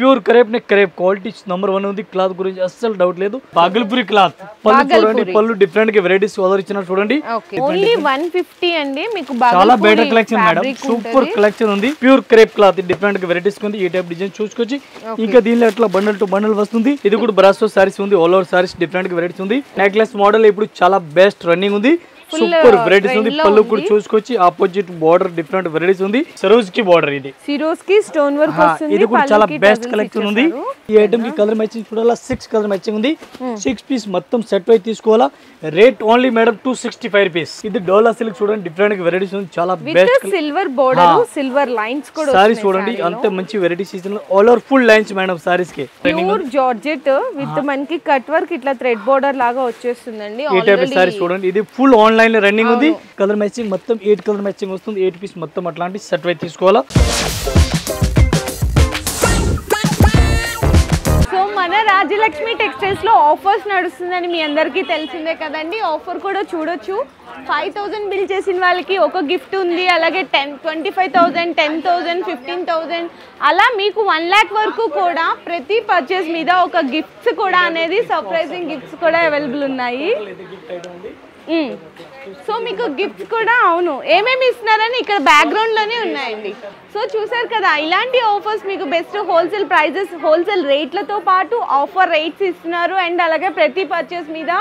Pure crepe నే crepe quality number 1 ఉంది. Cloth గురించి అస్సలు డౌట్ లేదు. బాగల్పూరి క్లాత్ పళ్ళు చూడండి, పళ్ళు డిఫరెంట్ గా వెరైటీస్ ఆర్డర్ ఇచ్చినా చూడండి. ఓన్లీ 150 అండి. మీకు చాలా better collection madam, super collection ఉంది. ప్యూర్ క్రేప్ క్లాత్ డిఫరెంట్ గా వెరైటీస్ ఉంది. ఈ టైప్ డిజైన్ చూసుకోవచ్చు. ఇంకా దీనిలో ఎట్లా బండల్ టు బండల్ వస్తుంది. ఇది కూడా బ్రాసో సారీస్ ఉంది, ఆల్ ఓవర్ సారీస్ డిఫరెంట్ గా వెరైటీస్ ఉంది. నెక్లెస్ మోడల్ ఇప్పుడు చాలా బెస్ట్ రన్నింగ్ ఉంది. సూపర్ వెరైటీస్ ఉంది. పళ్ళు కూడా చూసుకోవచ్చు. ఆపోజిట్ బోర్డర్ డిఫరెంట్ వెరైటీస్ ఉంది. సిరోజ్ కి బోర్డర్, ఇది సిరోజ్ కి స్టోన్ వర్క్ వస్తుంది. ఇది కూడా చాలా బెస్ట్ కలెక్షన్ ఉంది. ఈ ఐటమ్ కి కలర్ మ్యాచింగ్ చూడాలా, 6 కలర్ మ్యాచింగ్ ఉంది. 6 పీస్ మొత్తం సెట్ వై తీసుకోవాలా. Rate only madam 265 rupees. ఇది డోలా సిల్క్ చూడండి, డిఫరెంట్ గా వెరైటీస్ ఉంది. చాలా best silver border, silver lines కూడా సారీస్ చూడండి. అంత మంచి వెరైటీస్ ఇస్తున్నారు. All over full lines madam saris కి. ప్యూర్ జార్జెట్ విత్ మనకి కట్ వర్క్ ఇట్లా థ్రెడ్ బోర్డర్ లాగా వచ్చేస్తుందండి. ఈ టైప్ సారీస్ చూడండి. ఇది ఫుల్ ఆన్లైన్ లో రన్నింగ్ ఉంది. కలర్ మ్యాచింగ్ మొత్తం 8 కలర్ మ్యాచింగ్ వస్తుంది. 8 పీస్ మొత్తం అట్లాంటి సెట్ వై తీసుకోవాలా. సో మన రాజలక్ష్మి టెక్స్టైల్స్ లో ఆఫర్స్ నడుస్తుందని మీ అందరికీ తెలిసిందే కదండి. ఆఫర్ కూడా చూడొచ్చు. 5000 బిల్ చేసిన వాళ్ళకి ఒక గిఫ్ట్ ఉంది. అలాగే 25,000, 10,000, 15,000 అలా మీకు 1 lakh వరకు కూడా ప్రతి పర్చేస్ మీద ఒక గిఫ్ట్స్ కూడా అనేది సర్ప్రైజింగ్ గిఫ్ట్స్ కూడా అవైలబుల్ ఉన్నాయి. సో మీకు గిఫ్ట్స్ కూడా అవును ఏమేమి ఇస్తున్నారని ఇక్కడ బ్యాక్గ్రౌండ్ లోనే ఉన్నాయండి. సో చూసారు కదా, ఇలాంటి ఆఫర్స్ మీకు బెస్ట్ హోల్సేల్ ప్రైజెస్, హోల్సేల్ రేట్లతో పాటు ఆఫర్ రేట్స్ ఇస్తున్నారు. అండ్ అలాగే ప్రతి పర్చేస్ మీద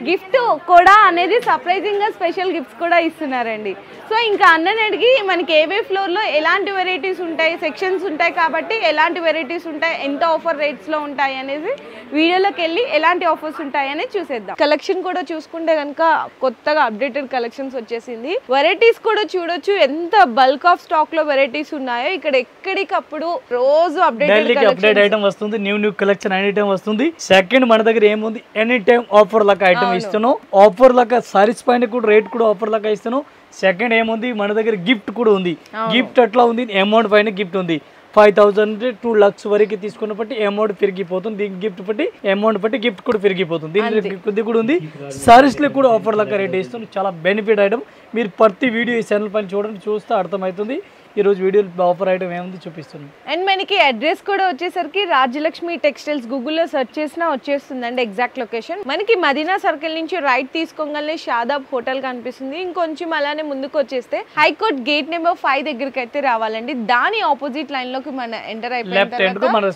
గిఫ్ట్ కూడా అనేది సర్ప్రైజింగ్ గా స్పెషల్ గిఫ్ట్స్ కూడా ఇస్తున్నారండి. సో ఇంకా అన్నని అడిగి మనకి ఏవే ఫ్లోర్ లో ఎలాంటి వెరైటీస్ ఉంటాయి, సెక్షన్స్ ఉంటాయి కాబట్టి ఎలాంటి వెరైటీస్ ఉంటాయి, ఎంత ఆఫర్ రేట్స్ లో ఉంటాయి అనేది వీడియోలోకి వెళ్ళి ఎలాంటి ఆఫర్స్ ఉంటాయి అనేది చూసేద్దాం. కలెక్షన్ కూడా చూసుకుంటే కనుక కొత్తగా అప్డేటెడ్ కలెక్షన్స్ వచ్చేసింది. వెరైటీస్ కూడా చూడొచ్చు. ఎంత బల్క్ ఆఫ్ స్టాక్ లో వెరైటీస్ ఉన్నాయో. ఇక్కడ ఎక్కడికప్పుడు రోజు అప్డేట్ ఐటమ్ వస్తుంది. న్యూ కలెక్షన్ ఎనీ టైం వస్తుంది. సెకండ్ మన దగ్గర ఏముంది, ఎనీ టైం ఆఫర్ లెక్క ఐటమ్ ఇస్తున్నాం. ఆఫర్ లెక్క సారీస్ పైన కూడా రేట్ కూడా ఆఫర్ లెక్క ఇస్తున్నాం. సెకండ్ ఏముంది, మన దగ్గర గిఫ్ట్ కూడా ఉంది. గిఫ్ట్ ఎట్లా ఉంది, అమౌంట్ పైన గిఫ్ట్ ఉంది. 5,000 to 2 lakhs వరకు తీసుకున్న బట్టి అమౌంట్ పెరిగిపోతుంది. దీనికి గిఫ్ట్ బట్టి అమౌంట్ బట్టి గిఫ్ట్ కూడా పెరిగిపోతుంది. దీనికి కూడా ఉంది. సారీస్ లో కూడా ఆఫర్ లెక్క రేట్ ఇస్తుంది. చాలా బెనిఫిట్ ఐటమ్. మీరు ప్రతి వీడియో ఈ ఛానల్ పైన చూడండి, చూస్తే అర్థమవుతుంది. ఈ రోజు వీడియో ఆఫర్ ఐటమ్ ఏముంది చూపిస్తున్నాం. అండ్ మనకి అడ్రస్ కూడా వచ్చేసరికి రాజలక్ష్మి టెక్స్టైల్స్ గూగుల్లో సెర్చ్ చేసినా వచ్చేస్తుందండి ఎగ్జాక్ట్ లొకేషన్. మనకి మదీనా సర్కిల్ నుంచి రైట్ తీసుకోగానే షాదాబ్ హోటల్ కనిపిస్తుంది. ఇంకొంచెం అలానే ముందుకు వచ్చేస్తే హైకోర్ట్ గేట్ నెంబర్ 5 దగ్గరికి అయితే రావాలండి. దాని ఆపోజిట్ లైన్ లోకి మన ఎంటర్ అయిపోయిన మన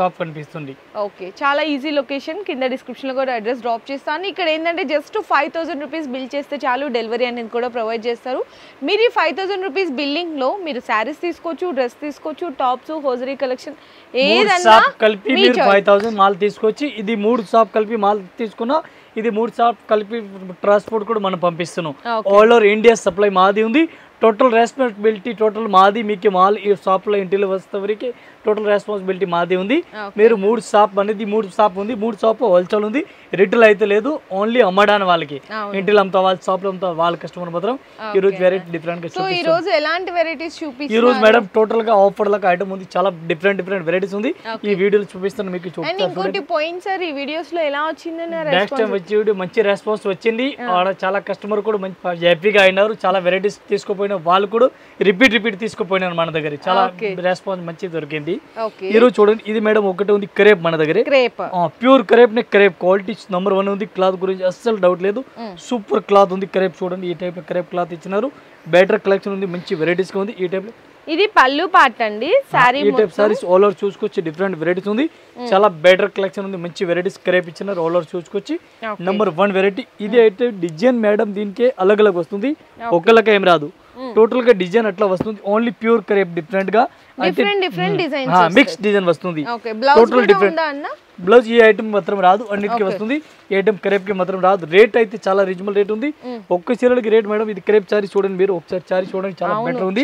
షాప్ కనిపిస్తుంది. ఓకే, చాలా ఈజీ లొకేషన్. కింద డిస్క్రిప్షన్ లో కూడా అడ్రస్ డ్రాప్ చేస్తాను. ఇక్కడ ఏంటంటే జస్ట్ 5,000 రూపీస్ బిల్ చేస్తే చాలు, డెలివరీ అనేది కూడా ప్రొవైడ్ చేస్తారు. మీరు ఈ 5,000 రూపీస్ బిల్లింగ్ లో మీరు శారీస్ తీసుకోవచ్చు, డ్రెస్ తీసుకోవచ్చు, టాప్స్, హోజరీ కలెక్షన్ ఏదన్నా కలిపి మీరు 5,000 మాల్ తీసుకోవచ్చు. ఇది 3 షాప్ కలిపి మాల్ తీసుకున్నా, ఇది 3 షాప్ కలిపి ట్రాన్స్పోర్ట్ కూడా మనం పంపిస్తున్నాం. ఆల్ ఓవర్ ఇండియా సప్లై మాది ఉంది. టోటల్ రెస్పాన్సిబిలిటీ టోటల్ మాది. మీకు మాల్ ఈ షాప్లో ఇంటిలో వస్తేవరికి టోటల్ రెస్పాన్సిబిలిటీ మాది ఉంది. మీరు 3 షాప్ అనేది 3 షాప్ ఉంది. 3 షాప్ హోల్సేల్ ఉంది. రిటైల్ అయితే లేదు. ఓన్లీ అమ్మడానికి వాళ్ళకి ఇంటిలో అమ్ముతా, వాళ్ళ షాప్ లో అమ్ముతా, వాళ్ళ కస్టమర్ మాత్రం ఈ రోజు వెరైటీ డిఫరెంట్ గా చూపిస్తాం. ఈ రోజు ఎలాంటి వెరైటీస్ చూపిస్తాం? ఈ రోజు మేడం టోటల్ గా ఆఫర్ లాగా ఐటమ్ ఉంది. చాలా డిఫరెంట్ వెరైటీస్ ఉంది. ఈ వీడియోలో చూపిస్తాను మీకు. ఇంకోటి పాయింట్ సార్, ఈ వీడియోస్ లో ఎలా వచ్చింది నెక్స్ట్ టైం వచ్చి మంచి రెస్పాన్స్ వచ్చింది. చాలా కస్టమర్ కూడా మంచి హ్యాపీగా అయినారు. చాలా వెరైటీస్ తీసుకుపోయిన వాళ్ళు కూడా రిపీట్ తీసుకుపోయినారు మన దగ్గర. చాలా రెస్పాన్స్ మంచి దొరికింది. ఈ రోజు చూడండి, ఇది మేడం ఒకటి ఉంది క్రేప్ మన దగ్గర. ప్యూర్ క్రేప్ నే క్రేప్ క్వాలిటీ నంబర్ 1 ఉంది. క్లాత్ గురించి అస్సలు డౌట్ లేదు. సూపర్ క్లాత్ ఉంది. క్రేప్ చూడండి, ఈ టైప్ క్రేప్ క్లాత్ ఇచ్చినారు. బెటర్ కలెక్షన్ ఉంది. మంచి వెరైటీస్ ఉంది. ఈ టైప్ ఇది పళ్ళు పార్ట్ అండి. సారీ ఈ టైప్ సారీస్ ఆల్ ఓవర్ చూసుకోవచ్చు. డిఫరెంట్ వెరైటీస్ ఉంది. చాలా బెటర్ కలెక్షన్ ఉంది. మంచి వెరైటీస్ క్రేప్ ఇచ్చినారు. ఆల్ ఓవర్ చూసుకోవచ్చు. నంబర్ 1 వెరైటీ ఇది అయితే డిజైన్ మేడం దీనికి అలగ్ వస్తుంది. ఒక్కలకి ఏం రాదు. టోటల్ గా డిజైన్ అట్లా వస్తుంది. ఓన్లీ ప్యూర్ క్రేప్ డిఫరెంట్ గా డిఫరెంట్ డిజైన్స్, మిక్స్ డిజైన్ వస్తుంది. టోటల్ డిఫరెంట్ బ్లౌజ్ ఈ ఐటమ్ మాత్రం రాదు. అన్నిటికీ వస్తుంది. ఈ ఐటమ్ క్రేప్ కి మాత్రం రాదు. రేట్ అయితే చాలా రీజనబుల్ రేట్ ఉంది. ఒక్క చీరలకి రేట్ మేడం ఇది క్రేప్ సారీ చూడండి, మీరు ఒకసారి సారీ చూడండి, చాలా బెటర్ ఉంది.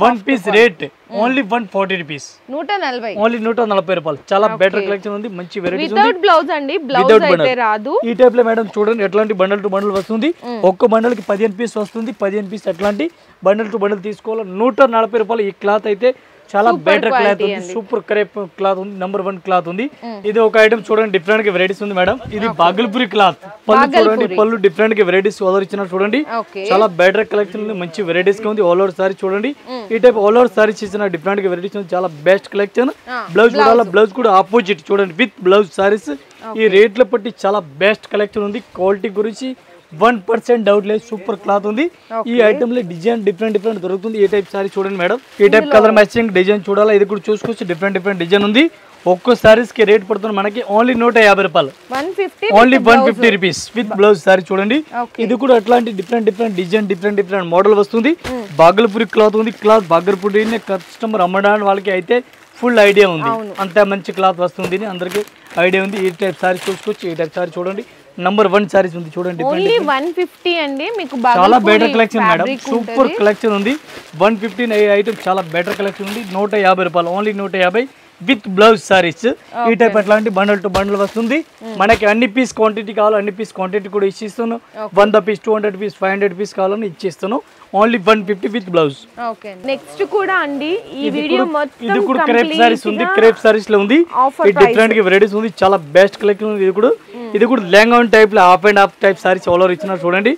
1 piece rate only 140 rupees, 140 only 140 రూపాయలు. చాలా బెటర్ కలెక్షన్ ఉంది. మంచి వెరైటీస్ ఉంది. వితౌట్ బ్లౌజ్ అండి, బ్లౌజ్ అయితే రాదు. ఈ టైప్ లో మేడం చూడండి ఎట్లాంటి బండల్ టు బండల్ వస్తుంది. ఒక్క బండల్ కి 15 పీస్ వస్తుంది. 15 పీస్ ఎట్లాంటి బండల్ టు బండల్ తీసుకోవాలి. 140 రూపాయలు. ఈ క్లాత్ అయితే చాలా బెటర్ క్లాత్ ఉంది, సూపర్ క్రేప్ క్లాత్ ఉంది, నంబర్ 1 క్లాత్ ఉంది. ఇది ఒక ఐటమ్ చూడండి, డిఫరెంట్ గా వెరైటీస్ ఉంది మేడం. ఇది బాగల్పూరి క్లాత్. పళ్ళు చూడండి, పళ్ళు డిఫరెంట్ గా వెరైటీస్ ఆర్డర్ ఇచ్చినారు చూడండి. చాలా బెటర్ కలెక్షన్ ఉంది, మంచి వెరైటీస్ గా ఉంది. ఆల్ ఓవర్ సారీ చూడండి, ఈ టైప్ ఆల్ ఓవర్ సారీస్ ఇచ్చిన డిఫరెంట్ గా వెరైటీస్ ఉంది, చాలా బెస్ట్ కలెక్షన్. బ్లౌజ్ చూడాలా, బ్లౌజ్ కూడా ఆపోజిట్ చూడండి విత్ బ్లౌజ్ సారీస్. ఈ రేట్ల పట్టి చాలా బెస్ట్ కలెక్షన్ ఉంది. క్వాలిటీ గురించి 1% డౌట్ లేదు, సూపర్ క్లాత్ ఉంది. ఈ ఐటమ్ లో డిజైన్ డిఫరెంట్ దొరుకుతుంది. ఈ టైప్ సారీ చూడండి మేడం, ఈ టైప్ కలర్ మ్యాచింగ్ డిజైన్ చూడాలా, ఇది కూడా చూసుకోవచ్చు. డిఫరెంట్ డిజైన్ ఉంది. ఒక్కో సారీస్ కి రేట్ పడుతుంది మనకి ఓన్లీ 150 రూపాయలు, only 150 rupees with blouse sorry చూడండి. ఇది కూడా అట్లాంటి డిఫరెంట్ డిజైన్ డిఫరెంట్ మోడల్ వస్తుంది. బాగల్పూరి క్లాత్ ఉంది. క్లాత్ బాగల్పూరి కస్టమర్ అమ్మడానికి వాళ్ళకి అయితే ఫుల్ ఐడియా ఉంది, అంత మంచి క్లాత్ వస్తుంది అందరికి ఐడియా ఉంది. ఈ టైప్ సారీ చూసుకోవచ్చు. ఈ టైప్ సారీ చూడండి, నంబర్ 1 సారీస్ ఉంది చూడండి. ఓన్లీ 150 అండి. మీకు చాలా better collection madam, super collection ఉంది. 150 ఐటమ్ చాలా బెటర్ కలెక్షన్ ఉంది. 150 రూపాయలు, ఓన్లీ 150 విత్ బ్లౌజ్ సారీస్. ఈ టైప్ అట్లాంటి బండల్ టు బండల్ వస్తుంది మనకి. అన్ని పీస్ క్వాంటిటీ కావాలో అన్ని పీస్ క్వాంటిటీ కూడా ఇచ్చిస్తాను. 100 పీస్ 200 పీస్ 500 పీస్ కావాలని ఇచ్చిస్తాను. Only 150 with blouse. నెక్స్ట్ కూడా అండి ఈ వీడియో మొత్తం ఇది కూడా క్రేప్ సారీస్ ఉంది. క్రేప్ సారీస్ లో ఉంది. ఈ డిఫరెంట్ గా వెరైటీస్ ఉంది, చాలా బెస్ట్ కలెక్షన్ ఉంది. ఇది కూడా లెహంగా టైప్ లో half and half type saris all over ఇచ్చినారు చూడండి.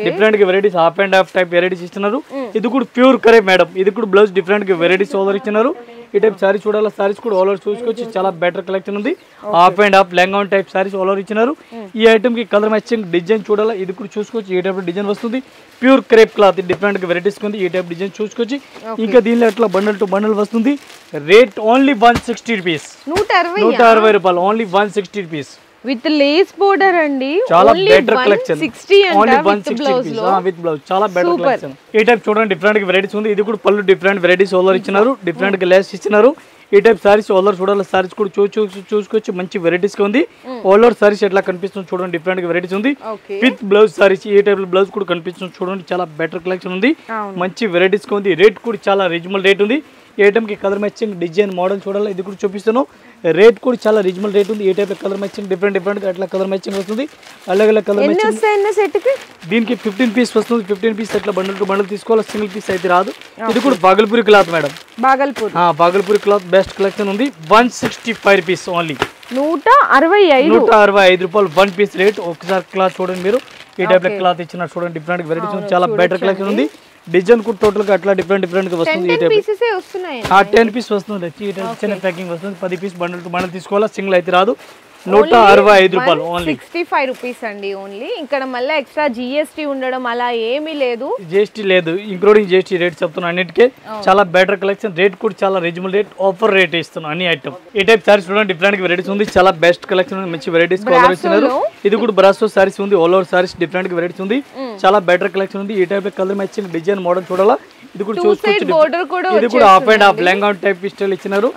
డిఫరెంట్ గా varieties half and half type varieties ఇస్తున్నారు. ఇది కూడా ప్యూర్ క్రేప్ మేడం. ఇది కూడా బ్లౌజ్ డిఫరెంట్ గా వెరైటీస్ ఆల్ ఓవర్ ఇచ్చినారు. ఈ టైప్ సారీ చూడాలా, సారీస్ కూడా ఆల్ ఓవర్ చూసుకోవచ్చు. చాలా బెటర్ కలెక్షన్ ఉంది. Half and half lehenga type saris all over ఇచ్చినారు. ఈ ఐటమ్ కి కలర్ మ్యాచింగ్ డిజైన్ చూడాలా, ఇది కూడా చూసుకోవచ్చు. ఈ టైప్ డిజైన్ వస్తుంది. ప్యూర్ క్రేప్ క్లాత్ డిఫరెంట్ గా వెరైటీస్ ఉంది. ఈ టైప్ డిజైన్ చూసుకోవచ్చు. ఇంకా దీనిలో అట్లా బండల్ టు బండల్ వస్తుంది. రేట్ ఓన్లీ 160 రూపీస్, 160 రూపాయలు, only 160 rupees with lace border అండి. చాలా better collection, only 160 rupees with blouse. చాలా బెటర్ కలెక్షన్. ఈ టైప్ చూడండి, డిఫరెంట్ గా వెరైటీస్ ఉంది. ఇది కూడా పళ్ళు డిఫరెంట్ వెరైటీస్ ఓవర్ ఇచ్చినారు. డిఫరెంట్ గా లేస్ ఇచ్చినారు. ఈ టైప్ సారీస్ ఓవర్ చూడాలి, సారీస్ కూడా చూసుకోవచ్చు. మంచి వెరైటీస్ గా ఉంది. ఓవర్ సారీస్ ఎట్లా కనిపిస్తుంది చూడండి, డిఫరెంట్ గా వెరైటీస్ ఉంది విత్ బ్లౌజ్ సారీస్. ఈ టైప్ బ్లౌజ్ కూడా కనిపిస్తుంది చూడండి. చాలా బెటర్ కలెక్షన్ ఉంది, మంచి వెరైటీస్ గా ఉంది. రేట్ కూడా చాలా రీజనబుల్ రేట్ ఉంది. ఈ ఐటమ్ కి కలర్ మ్యాచింగ్ డిజైన్ మోడల్ చూడాలి, ఇది కూడా చూపిస్తాను. రేట్ కూడా చాలా రీజనబుల్ రేట్ ఉంది. ఈ టైప్ కలర్ మ్యాచింగ్ డిఫరెంట్ అట్లా కలర్ మ్యాచింగ్ వస్తుంది. అలాగే కలర్ మ్యాచింగ్ దీనికి 15 పీస్ వస్తుంది. 15 పీస్ అట్లా బండల్ టు బండల్ తీసుకోవాలి, సింగిల్ పీస్ అయితే రాదు. ఇది కూడా Bhagalpuri cloth madam, Bhagalpuri cloth best collection ఉంది. 165 రూపీస్ ఓన్లీ, 165 రూపాయలు 1 పీస్ రేట్. ఒకసారి క్లాత్ చూడండి మీరు. ఈ టైప్ క్లాత్ ఇచ్చిన చూడండి, డిఫరెంట్ వెరైటీస్ ఉంది. చాలా బెటర్ కలెక్షన్ ఉంది. డిజైన్ కూడా టోటల్ గా అట్లా డిఫరెంట్ గా వస్తుంది. 10 పీస్ వస్తుంది. చిన్న ప్యాకింగ్ వస్తుంది. 10 పీస్ బండల్ టు బండల్ తీసుకోవాలా, సింగిల్ అయితే రాదు. 165 రూపాయలు, ఓన్లీ 65 రూపీస్ అండి. ఓన్లీ ఇక్కడ మళ్ళీ ఎక్స్ట్రా జిఎస్టీ ఉండడం అలా ఏమీ లేదు, జిఎస్టీ లేదు, ఇంక్లూడింగ్ జిఎస్టీ రేట్ చెప్తున్నా అన్నిటికీ. చాలా బెటర్ కలెక్షన్, రేట్ కూడా చాలా రీజనబుల్ రేట్, ఆఫర్ రేట్ ఇస్తున్నాను అన్ని ఐటమ్. ఈ టైప్ సారీస్ చూడండి, డిఫరెంట్ వెరైటీస్ ఉంది. చాలా బెస్ట్ కలెక్షన్, మంచి వెరైటీస్ కలర్ ఇస్తున్నారు. ఇది కూడా బ్రాసో సారీస్ ఉంది, all over saris different varieties ఉంది. చాలా బెటర్ కలెక్షన్ ఉంది. ఈ type colour matching design model చూడాలా, ఇది కూడా చూసుకోవచ్చు. ఇది కూడా half and half lehenga type style ఇచ్చినారు.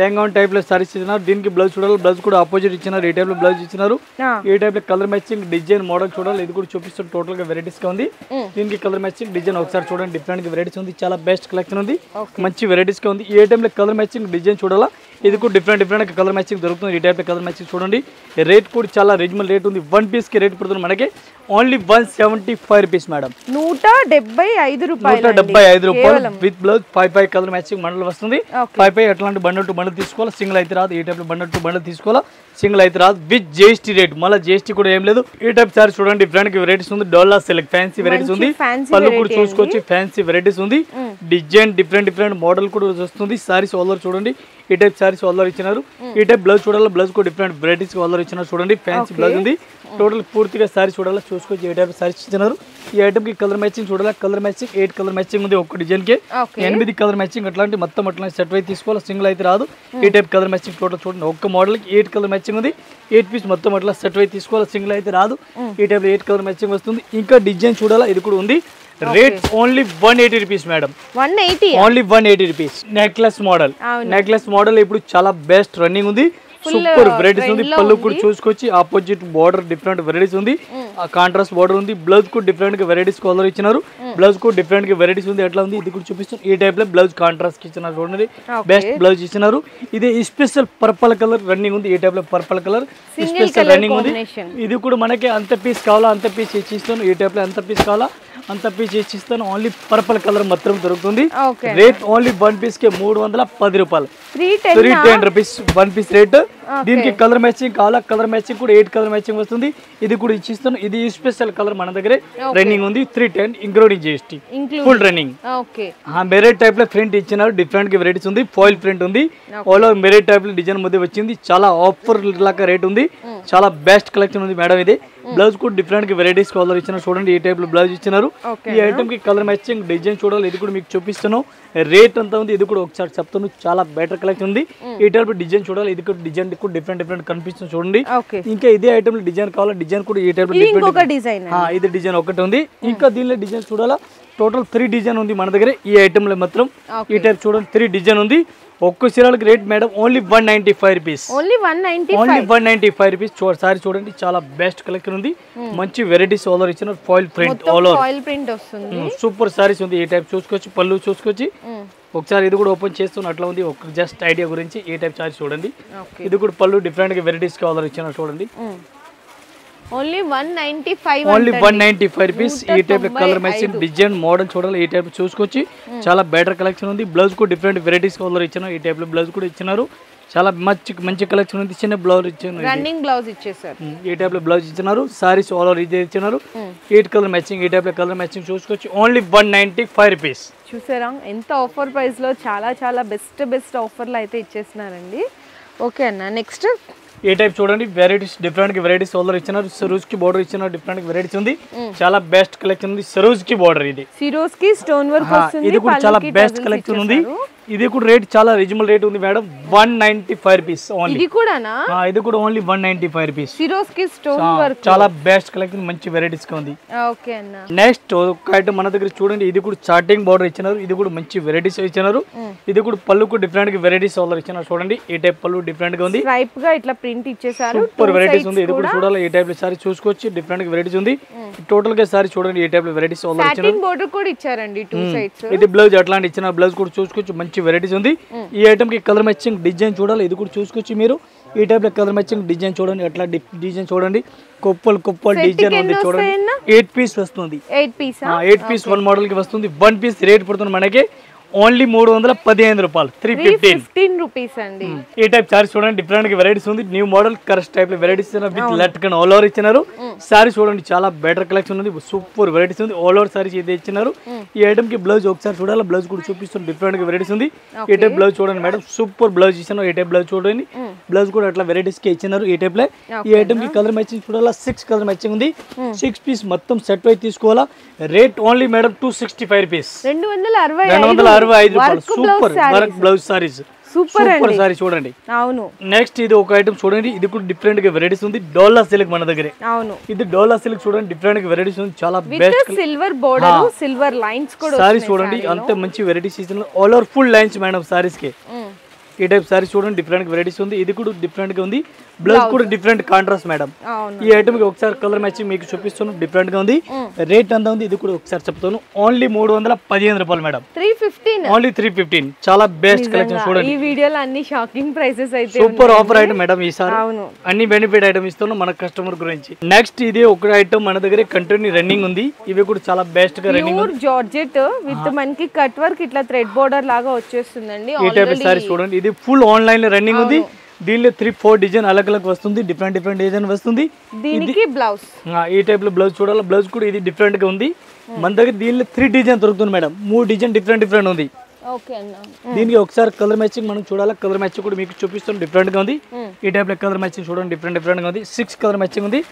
లెహంగా టైప్ లో సారీస్ ఇచ్చినారు. దీనికి బ్లౌజ్ చూడాలి, బ్లౌజ్ కూడా ఆపోజిట్ ఇచ్చినారు. ఈ టైప్ లో బ్లౌజ్ ఇచ్చినారు. ఈ టైప్ లో కలర్ మ్యాచింగ్ డిజైన్ మోడల్ చూడాలి, ఇది కూడా చూపిస్తుంది. టోటల్ గా వెరైటీస్ గా ఉంది. దీనికి కలర్ మ్యాచింగ్ డిజైన్ ఒకసారి చూడండి, డిఫరెంట్ గా వెరైటీస్ ఉంది. చాలా బెస్ట్ కలెక్షన్ ఉంది, మంచి వెరైటీస్ గా ఉంది. ఈ టైప్ లో కలర్ మ్యాచింగ్ డిజైన్ చూడాలా, ఇది కూడా డిఫరెంట్ కలర్ మ్యాచింగ్ దొరుకుతుంది. ఈ టైప్ కలర్ మ్యాచింగ్ చూడండి. రేట్ కూడా చాలా రీజనబుల్ రేట్ ఉంది. 1 పీస్ కి రేట్ పడుతుంది మనకి ఓన్లీ 175 రూపీస్ మేడం, 175 రూపాయలు with blouse. 5 colour matching bundle వస్తుంది. 5 అట్లాంటి బండల్ టు బండల్ తీసుకోవాలి, సింగిల్ అయితే రాదు. ఈ టైప్ బండల్ టు బండల్ తీసుకోవాలా, సింగిల్ అయితే రాదు విత్ జిఎస్టీ రేట్. మళ్ళీ జిఎస్టీ కూడా ఏం లేదు. ఈ టైప్ సారీ చూడండి, డిఫరెంట్ వెరైటీస్ ఉంది. డోలా సిల్క్ ఫ్యాన్సీ వెరైటీస్ ఉంది. పళ్ళు కూడా చూసుకోవచ్చు, ఫ్యాన్సీ వెరైటీస్ ఉంది. డిజైన్ డిఫరెంట్ మోడల్ కూడా వస్తుంది. సారీస్ ఆల్ ఓవర్ చూడండి, ఈ టైప్ సారీస్ ఆల్ ఓవర్ ఇచ్చినారు. ఈ టైప్ బ్లౌజ్ చూడాలి, బ్లౌజ్ కూడా డిఫరెంట్ వెరైటీస్ ఆల్ ఓవర్ ఇచ్చినారు. చూడండి ఫ్యాన్సీ బ్లౌజ్ ఉంది. టోటల్ పూర్తిగా సారీ చూడాలి, చూసుకోవచ్చు. ఈ టైప్ సారీస్ ఇచ్చినారు. ఈ ఐటమ్ కి కలర్ మ్యాచింగ్ చూడాలి, కలర్ మ్యాచింగ్ 8 కలర్ మ్యాచింగ్ ఉంది. ఒక్క డిజైన్ కి 8 కలర్ మ్యాచింగ్ అట్లాంటి మొత్తం అట్లాంటి సెట్ అయితే తీసుకోవాలి, సింగిల్ అయితే రాదు. ఈ టైప్ కలర్ మ్యాచింగ్ టోటల్ చూడండి, ఒక్క మోడల్ కి 8 కలర్ మ్యాచింగ్ ఉంది. 8 పీస్ మొత్తం అట్లా సెట్ అయితే తీసుకోవాలి, సింగిల్ అయితే రాదు. ఈ టైప్ 8 కలర్ మ్యాచింగ్ వస్తుంది. ఇంకా డిజైన్ చూడాలా, ఇది కూడా ఉంది. Rate only 180 rupees madam, 180 only 180 rupees. Necklace model ఇప్పుడు చాలా బెస్ట్ రన్నింగ్ ఉంది. సూపర్ వెరైటీస్ ఉంది. పళ్ళు కూడా చూసుకోవచ్చు, ఆపోజిట్ బార్డర్ డిఫరెంట్ వెరైటీస్ ఉంది. కాంట్రాస్ట్ బార్డర్ ఉంది. బ్లౌజ్ కూడా డిఫరెంట్ గా వెరైటీస్ కలర్ ఇచ్చినారు. బ్లౌజ్ కూడా డిఫరెంట్ గా వెరైటీస్ ఉంది. ఎట్లా ఉంది ఇది కూడా చూపిస్తాను. ఈ టైప్ లో బ్లౌజ్ కాంట్రాస్ట్ ఇచ్చినారు చూడండి, బెస్ట్ బ్లౌజ్ ఇచ్చినారు. ఇది స్పెషల్ పర్పల్ కలర్ రన్నింగ్ ఉంది. ఈ టైప్ లో పర్పల్ కలర్ స్పెషల్ రన్నింగ్ ఉంది. ఇది కూడా మనకి అంత పీస్ కావాలా అంత పీస్ ఇచ్చిస్తాను. ఈ టైప్ లో ఎంత పీస్ కావాలా అంత పీస్ ఇచ్చిస్తాను. ఓన్లీ పర్పుల్ కలర్ మాత్రం దొరుకుతుంది. ఓకే రేట్ ఓన్లీ 1 పీస్ కి 310 రూపాయలు. 310 రూపీస్ 1 పీస్ రేట్. దీనికి కలర్ మ్యాచింగ్ కావాలా, కలర్ మ్యాచింగ్ కూడా 8 కలర్ మ్యాచింగ్ వస్తుంది. ఇది కూడా ఇచ్చిస్తాను. ఇది స్పెషల్ కలర్ మన దగ్గర రన్నింగ్ ఉంది. 310 including GST full running. Okay మెరేట్ టైప్ లో ప్రింట్ ఇచ్చినారు. డిఫరెంట్ గా వెరైటీస్ ఉంది. ఫాయిల్ ప్రింట్ ఉంది. ఆల్ ఓవర్ మెరేట్ టైప్ లో డిజైన్ మధ్య వచ్చింది. చాలా ఆఫర్ లాగా రేట్ ఉంది. చాలా బెస్ట్ కలెక్షన్ ఉంది మేడం. ఇది బ్లౌజ్ కూడా డిఫరెంట్ గా వెరైటీస్ కలర్ ఇచ్చినారు. చూడండి ఈ టైప్ లో బ్లౌజ్ ఇచ్చినారు. ఈ ఐటమ్ కి కలర్ మ్యాచింగ్ డిజైన్ చూడాలి. ఇది కూడా మీకు చూపిస్తాను. రేట్ అంతా ఉంది. ఇది కూడా ఒకసారి చెప్తాను. చాలా బెటర్ కలెక్షన్ ఉంది. ఈ టైప్ డిజైన్ చూడాలి. ఇది కూడా డిజైన్ కూడా డిఫరెంట్ కనిపిస్తుంది. చూడండి ఇంకా ఇదే ఐటమ్ డిజైన్ కావాలా, డిజైన్ కూడా ఈ టైప్ ఇది డిజైన్ ఒకటి ఉంది. ఇంకా దీనిలో డిజైన్ చూడాలా. టోటల్ 3 డిజైన్ ఉంది మన దగ్గర. ఈ ఐటమ్ లో మాత్రం ఈ టైప్ చూడండి 3 డిజైన్ ఉంది. ఒక్క చీరలకు rate madam only 195 rupees. Only 195 rupees. Sari చూడండి చాలా బెస్ట్ కలెక్షన్ ఉంది. మంచి వెరైటీస్ ఆల్ ఓవర్ ఇచ్చిన foil print all over super saris ఉంది. ఈ టైప్ చూసుకోవచ్చు. పళ్ళు చూసుకోవచ్చు. ఒకసారి ఇది కూడా ఓపెన్ చేస్తున్న అట్లా ఉంది. ఒక జస్ట్ ఐడియా గురించి ఈ టైప్ సారీ చూడండి. ఇది కూడా పళ్ళు డిఫరెంట్ గా వెరైటీస్ ఆల్ ఓవర్ ఇచ్చిన చూడండి. Only 195 rupees. ఈ type colour matching design model చూడాలి. ఈ టైప్ చూసుకోవచ్చు. చాలా బెటర్ కలెక్షన్ ఉంది. బ్లౌజ్ కూడా డిఫరెంట్ వెరైటీస్ కలర్ ఇచ్చినారు. ఈ టైప్ లో బ్లౌజ్ కూడా ఇచ్చినారు. చాలా మంచి కలెక్షన్ ఉంది. చిన్న బ్లౌజ్ ఇచ్చారు. రన్నింగ్ బ్లౌజ్ ఇచ్చేసారు. ఈ టైప్ లో బ్లౌజ్ ఇచ్చినారు. సారీస్ ఆల్ ఓవర్ ఇదే ఇచ్చినారు. 8 కలర్ మ్యాచింగ్. ఈ టైప్ లో కలర్ మ్యాచింగ్ చూసుకోవచ్చు. Only 195 rupees. చూసారా ఎంత ఆఫర్ ప్రైస్ లో చాలా బెస్ట్ ఆఫర్లు అయితే ఇచ్చేస్తున్నారండి. ఓకే అన్న నెక్స్ట్ ఈ టైప్ చూడండి. Varieties different varieties all over ఇచ్చినారు. సరోజ్ కి బోర్డర్ ఇచ్చినారు. డిఫరెంట్ వెరైటీస్ ఉంది. చాలా బెస్ట్ కలెక్షన్ ఉంది. సరోజ్ కి బోర్డర్ ఇది. సిరోజ్ కి స్టోన్ వర్క్ వస్తుంది. ఇది కూడా చాలా బెస్ట్ కలెక్షన్ ఉంది. ఇది కూడా రేట్ చాలా రీజనబుల్ రేట్ ఉంది మేడం. 195 rupees only. ఇది కూడానా? ఇది కూడా ఓన్లీ 195 రూపీస్. సిరోజ్ కి స్టోన్ వర్క్ చాలా బెస్ట్ కలెక్షన్. మంచి వెరైటీస్ గా ఉంది. ఓకే అన్న నెక్స్ట్ ఒక ఐటమ్ మన దగ్గర చూడండి. ఇది కూడా చార్టింగ్ బోర్డర్ ఇచ్చినారు. ఇది కూడా మంచి వెరైటీస్ ఇచ్చినారు. ఇది కూడా పళ్ళు కూడా డిఫరెంట్ గా వెరైటీస్ ఆల్ ఇచ్చినారు. చూడండి ఈ టైప్ పళ్ళు డిఫరెంట్ గా ఉంది. స్ట్రైప్ గా ఇట్లా ప్రింట్ ఇచ్చేసారు. సూపర్ వెరైటీస్ ఉంది. ఇది కూడా చూడాలి. ఈ టైప్ లో సారీ చూసుకోవచ్చు. డిఫరెంట్ గా వెరైటీస్ ఉంది. టోటల్ గా సారీ చూడండి. ఈ టైప్ లో వెరైటీస్ ఆల్ ఇచ్చినారు. సాటిన్ బోర్డర్ కూడా ఇచ్చారండి 2 సైడ్స్. ఇది బ్లౌజ్ అట్లాంటి ఇచ్చిన బ్లౌజ్ కూడా చూసుకోవచ్చు. మంచి వెరైటీస్ ఉంది. ఈ ఐటమ్ కి కలర్ మ్యాచింగ్ డిజైన్ చూడాలి. ఇది కూడా చూసుకోవచ్చు మీరు. ఈ టైప్ లో కలర్ మ్యాచింగ్ డిజైన్ చూడండి. అట్లా డిజైన్ చూడండి. కుప్పల్ డిజైన్ ఉంది చూడండి. 8 పీస్ వస్తుంది. 8 పీస్ 1 మోడల్ కి వస్తుంది. 1 పీస్ రేట్ పడుతుంది మనకి ఓన్లీ 315 రూపాయలు. 315 రూపీస్ అండి. ఈ టైప్ సారీ చూడండి. డిఫరెంట్ గా వెరైటీస్ ఉంది. న్యూ మోడల్ కరెక్ట్ టైప్ లో varieties with latkan all over ఇచ్చినారు. సారీ చూడండి చాలా బెటర్ కలెక్షన్ ఉంది. సూపర్ వెరైటీస్ ఉంది. ఆల్ ఓవర్ సారీస్ ఇది ఇచ్చినారు. ఈ ఐటమ్ కి బ్లౌజ్ ఒకసారి చూడాలి. బ్లౌజ్ కూడా చూపిస్తుంది. డిఫరెంట్ గా వెరైటీస్ ఉంది. ఈ టైప్ బ్లౌజ్ చూడండి మేడం. సూపర్ బ్లౌజ్ ఇచ్చినారు. ఈ టైప్ బ్లౌజ్ చూడండి. బ్లౌజ్ కూడా అట్లా వెరైటీస్ కి ఇచ్చినారు. ఈ టైప్ లో ఈ ఐటమ్ కి కలర్ మ్యాచింగ్ చూడాలా. 6 కలర్ మ్యాచింగ్ ఉంది. 6 పీస్ మొత్తం సెట్ వైజ్ తీసుకోవాలా. Rate only madam 265 rupees. 265 రూపాయలు. Super work blouse saris. Super sorry చూడండి. అవును. నెక్స్ట్ ఇది ఒక ఐటమ్ చూడండి. ఇది కూడా డిఫరెంట్ గా వెరైటీస్ ఉంది. డోలా సిల్క్ మన దగ్గర. అవును. ఇది డోలా సిల్క్ చూడండి. డిఫరెంట్ గా వెరైటీస్ ఉంది. చాలా best silver border silver lines కూడా సారీస్ చూడండి. అంత మంచి వెరైటీస్ ఇస్తున్నారు. All over full lines madam saris కి. ఈ టైప్ సారీస్ చూడండి. డిఫరెంట్ వెరైటీస్ ఉంది. ఇది కూడా డిఫరెంట్ గా ఉంది. బ్లౌజ్ కూడా డిఫరెంట్ కాంట్రాస్ట్ మేడం. ఈ ఐటమ్ కి ఒకసారి కలర్ మ్యాచింగ్ మీకు చూపిస్తాను. డిఫరెంట్ గా ఉంది. రేట్ ఎంత ఉంది ఇది కూడా ఒకసారి చెప్తాను. ఓన్లీ 315 రూపాయలు మేడం. 315 ఓన్లీ 315. చాలా బెస్ట్ కలెక్షన్ చూడండి. ఈ వీడియోలో అన్ని షాకింగ్ ప్రైసెస్ అయితే సూపర్ ఆఫర్ ఐటమ్ మేడం. ఈసారి అన్ని బెనిఫిట్ ఐటమ్ ఇస్తున్నాం మన కస్టమర్ గురించి. నెక్స్ట్ ఇది ఒక ఐటమ్ మన దగ్గర కంటిన్యూ రన్నింగ్ ఉంది. ఇవి కూడా చాలా బెస్ట్ గా రన్నింగ్ ఉంది. జార్జెట్ విత్ మనకి కట్ వర్క్ ఇట్లా థ్రెడ్ బోర్డర్ లాగా వచ్చేస్తుందండి. ఈ టైప్ సారీ చూడండి. ఇది ఫుల్ ఆన్లైన్ లో రన్నింగ్ ఉంది. దీనిలో 3-4 డిజైన్ అలగ్ వస్తుంది. డిఫరెంట్ డిజైన్ వస్తుంది. దీనికి బ్లౌజ్ ఈ టైప్ లో బ్లౌజ్ చూడాలి. బ్లౌజ్ కూడా ఇది డిఫరెంట్ గా ఉంది. మన దగ్గర దీనిలో 3 డిజైన్ దొరుకుతుంది మేడం. 3 డిజైన్ డిఫరెంట్ ఉంది. దీనికి ఒకసారి కలర్ మ్యాచింగ్ మనం చూడాలి. కలర్ మ్యాచింగ్ కూడా మీకు చూపిస్తాం. డిఫరెంట్ గా ఉంది. ఈ టైప్ లో కలర్ మ్యాచింగ్ చూడండి. డిఫరెంట్ గా ఉంది. 6 కలర్ మ్యాచింగ్ ఉంది.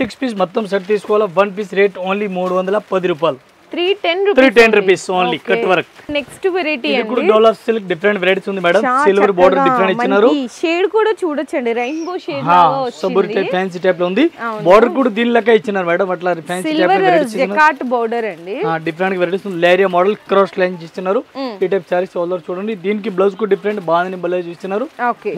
6 పీస్ మొత్తం సెట్ తీసుకోవాలా. 1 పీస్ రేట్ ఓన్లీ 310 రూపాయలు. 310 rupees only cut work. Next variety ఇది కూడా డాలర్ సిల్క్ డిఫరెంట్ వెరైటీస్ ఉంది మేడం. సిల్వర్ బోర్డర్ డిఫరెంట్ ఇచ్చినారు. షేడ్ కూడా చూడొచ్చండి. రెయిన్బో షేడ్ లాగా వచ్చింది. సబూర్ టైప్ ఫ్యాన్సీ టైప్ లో ఉంది. బోర్డర్ కూడా దీనిలాగా ఇచ్చినారు మేడం. అట్లా ఫ్యాన్సీ టైప్ వెరైటీస్ జకాట్ బోర్డర్ అండి. Different varieties leheriya model cross lines ఇచ్చినారు. ఈ టైప్ సారీస్ ఆల్ ఓవర్ చూడండి. దీనికి బ్లౌజ్ కూడా డిఫరెంట్ బాగుంది. బ్లౌజ్ ఇచ్చినారు.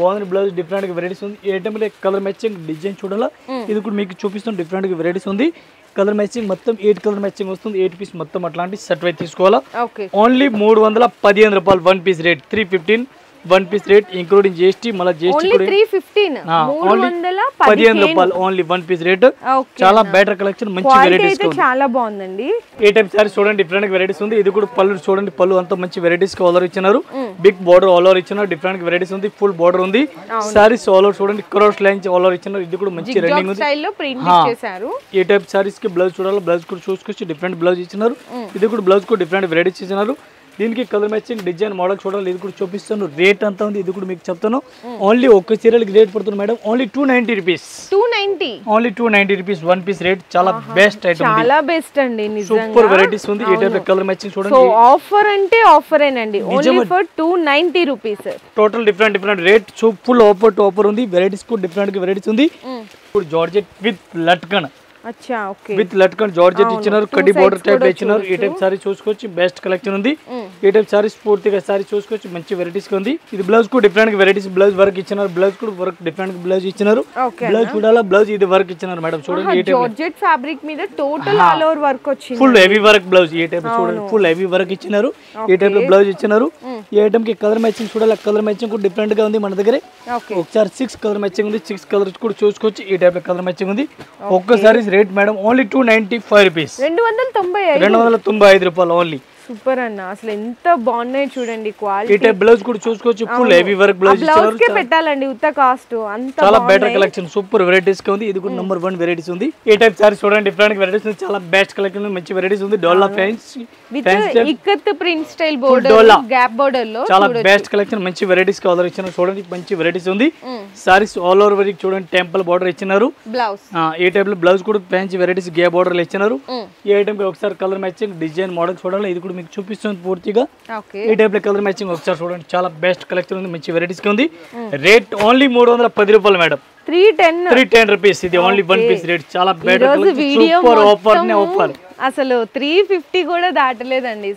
బాగుంది బ్లౌజ్. డిఫరెంట్ వెరైటీస్ ఉంది. ఈ ఐటమ్ లో కలర్ మ్యాచింగ్ డిజైన్ చూడాలా. ఇది కూడా మీకు చూపిస్తాం. డిఫరెంట్ వెరైటీస్ ఉంది. కలర్ మ్యాచింగ్ మొత్తం 8 కలర్ మ్యాచింగ్ వస్తుంది. 8 పీస్ మొత్తం అట్లాంటి సెట్ వైజ్ తీసుకోవాలా. ఓన్లీ 315 రూపాయలు. 1 piece rate 315. One piece rate including GST మళ్ళీ జిఎస్టీ కూడా 15 రూపాయలు ఓన్లీ వన్ పీస్ రేట్. చాలా బెటర్ కలెక్షన్, మంచి వెరైటీస్ చాలా బాగుందండి. ఏ టైప్ సారీస్ చూడండి డిఫరెంట్ వెరైటీస్ ఉంది. ఇది కూడా పళ్ళు చూడండి, పళ్ళు అంతా మంచి వెరైటీస్ ఆల్ ఓవర్ ఇచ్చినారు. బిగ్ బార్డర్ ఆల్ ఓవర్ ఇచ్చినారు, డిఫరెంట్ వెరైటీస్ ఉంది. ఫుల్ బార్డర్ ఉంది. సారీస్ ఆల్ ఓవర్ చూడండి, క్రాస్ లైన్స్ ఆల్ ఓవర్ ఇచ్చినారు. ఇది కూడా మంచి రన్నింగ్ ఉంది. ఏ టైప్ సారీస్ కి బ్లౌజ్ చూడాలి, బ్లౌజ్ కూడా చూసుకొచ్చి డిఫరెంట్ బ్లౌజ్ ఇచ్చినారు. ఇది కూడా బ్లౌజ్ కూడా డిఫరెంట్ వెరైటీస్ ఇచ్చినారు. దీనికి కలర్ మ్యాచింగ్ డిజైన్ మోడల్ చూడాలి. ఇది కూడా చూపిస్తాను. రేట్ అంతా ఉంది. ఇది కూడా మీకు చెప్తాను. ఓన్లీ ఒక్క చీరలకి రేట్ పడుతుంది madam, only 290 rupees. Only 290 rupees one piece rate. చాలా బెస్ట్ ఐటమ్, చాలా బెస్ట్ అండి. సూపర్ వెరైటీస్ ఉంది. ఏ టైప్ కలర్ మ్యాచింగ్ చూడండి. సో ఆఫర్ అంటే ఆఫరేనండి, only for 290 rupees. Total different rate. Full offer to offer ఉంది. వెరైటీస్ కూడా డిఫరెంట్ వెరైటీస్ ఉంది. ఇప్పుడు జార్జెట్ విత్ లట్కన్, విత్ లట్కన్ జార్జెట్ ఇచ్చినారు. కడ్డీ బోర్డర్ టైప్ ఇచ్చినారు. ఈ టైప్ సారీ చూసుకోవచ్చు, బెస్ట్ కలెక్షన్ ఉంది. ఈ టైప్ సారీస్ పూర్తిగా సారీ చూసుకోవచ్చు, మంచి వెరైటీస్ ఉంది. ఇది బ్లౌజ్ కూడా డిఫరెంట్ వెరైటీస్ బ్లౌజ్ వర్క్ ఇచ్చినారు. బ్లౌజ్ కూడా వర్క్ డిఫరెంట్ బ్లౌజ్ ఇచ్చినారు. బ్లౌజ్ చూడాలా, బ్లౌజ్ ఇది వర్క్ ఇచ్చినారు మేడం. చూడండి జార్జెట్ ఫ్యాబ్రిక్ మీద టోటల్ ఆల్ ఓవర్ వర్క్ వచ్చింది. Full heavy work blouse. ఈ టైప్ చూడండి, ఫుల్ హెవీ వర్క్ ఇచ్చినారు. ఈ టైప్ లో బ్లౌజ్ ఇచ్చినారు. ఈ ఐటమ్ కి కలర్ మ్యాచింగ్ చూడాలి. కలర్ మ్యాచింగ్ కూడా డిఫరెంట్ గా ఉంది మన దగ్గర. ఒకసారి 6 కలర్ మ్యాచింగ్ ఉంది. 6 కలర్స్ కూడా చూసుకోవచ్చు. ఈ టైప్ లో కలర్ మ్యాచింగ్ ఉంది. ఒక్కసారి రేట్ మేడం ఓన్లీ 295 రూపీస్. 295 రూపాయలు ఓన్లీ. సూపర్ అన్న, అసలు ఎంత బాగున్నాయి చూడండి. క్వాలిటీ ఈ టైప్ బ్లౌజ్ కూడా చూసుకోవచ్చు. ఫుల్ హెవీ వర్క్ బ్లౌజ్ ఇచ్చారు. పెట్టాలండి ఉత్త కాస్ట్ అంత. చాలా బెటర్ కలెక్షన్, సూపర్ వెరైటీస్ ఉంది. ఇది కూడా నంబర్ 1 వెరైటీస్ ఉంది. ఈ టైప్ సారీ చూడండి, డిఫరెంట్ వెరైటీస్ ఉంది. చాలా బెస్ట్ కలెక్షన్, మంచి వెరైటీస్ ఉంది. డోలా fans with ikat print style border, gap border లో చాలా బెస్ట్ కలెక్షన్, మంచి వెరైటీస్ ఆర్డర్ ఇచ్చినారు. చూడండి మంచి వెరైటీస్ ఉంది. సారీస్ ఆల్ ఓవర్ వరకు చూడండి, టెంపుల్ బోర్డర్ ఇచ్చినారు. బ్లౌజ్ ఈ టైప్ లో బ్లౌజ్ కూడా ఫ్యాన్సీ వెరైటీస్ గ్యాప్ బోర్డర్ ఇచ్చినారు. ఈ ఐటమ్ కి ఒకసారి కలర్ మ్యాచింగ్ డిజైన్ మోడల్ చూడాలి. ఇది కూడా మీకు చూపిస్తుంది పూర్తిగా. ఈ టైప్ లో కలర్ మ్యాచింగ్ ఒకసారి చూడండి. చాలా బెస్ట్ కలెక్షన్ ఉంది, మంచి వెరైటీస్ ఉంది. రేట్ ఓన్లీ 310 రూపాయలు మేడం. 310 రూపీస్. ఇది ఓన్లీ వన్ పీస్ రేట్. చాలా బెటర్ సూపర్ ఆఫర్ నే ఆఫర్. అసలు 350 కూడా దాటలేదండి.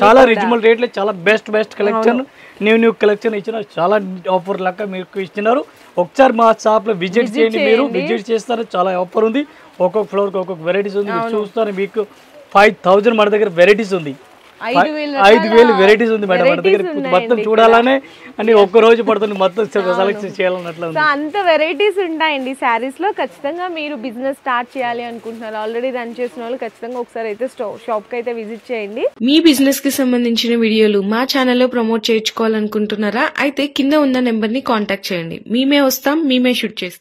చాలా రీజనబుల్ రేట్లు, చాలా బెస్ట్ కలెక్షన్, న్యూ కలెక్షన్ ఇచ్చినారు. చాలా ఆఫర్ లెక్క మీకు ఇచ్చినారు. ఒకసారి మా షాప్ లో విజిట్ చేయండి. మీరు విజిట్ చేస్తారు, చాలా ఆఫర్ ఉంది. ఒక్కొక్క ఫ్లోర్ కి ఒక్కొక్క వెరైటీస్ ఉంది. మీరు చూస్తారు, మీకు 5000 మన దగ్గర వెరైటీస్ ఉంది. 5000 వెరైటీస్ ఉంది మేడం మన దగ్గర. మొత్తం చూడాలనే అని ఒక్క రోజు పడుతుంది మొత్తం సెలెక్షన్ చేయాలన్నట్లు. అంత వెరైటీస్ ఉంటాయండి శారీస్ లో. ఖచ్చితంగా మీరు బిజినెస్ స్టార్ట్ చేయాలి అనుకుంటున్నారు, ఆల్రెడీ రన్ చేసిన వాళ్ళు ఖచ్చితంగా ఒకసారి అయితే షాప్ కి అయితే విజిట్ చేయండి. మీ బిజినెస్ కి సంబంధించిన వీడియోలు మా ఛానల్లో ప్రమోట్ చేయించుకోవాలనుకుంటున్నారా? అయితే కింద ఉన్న నెంబర్ ని కాంటాక్ట్ చేయండి. మేమే వస్తాం, మేమే షూట్ చేస్తాం.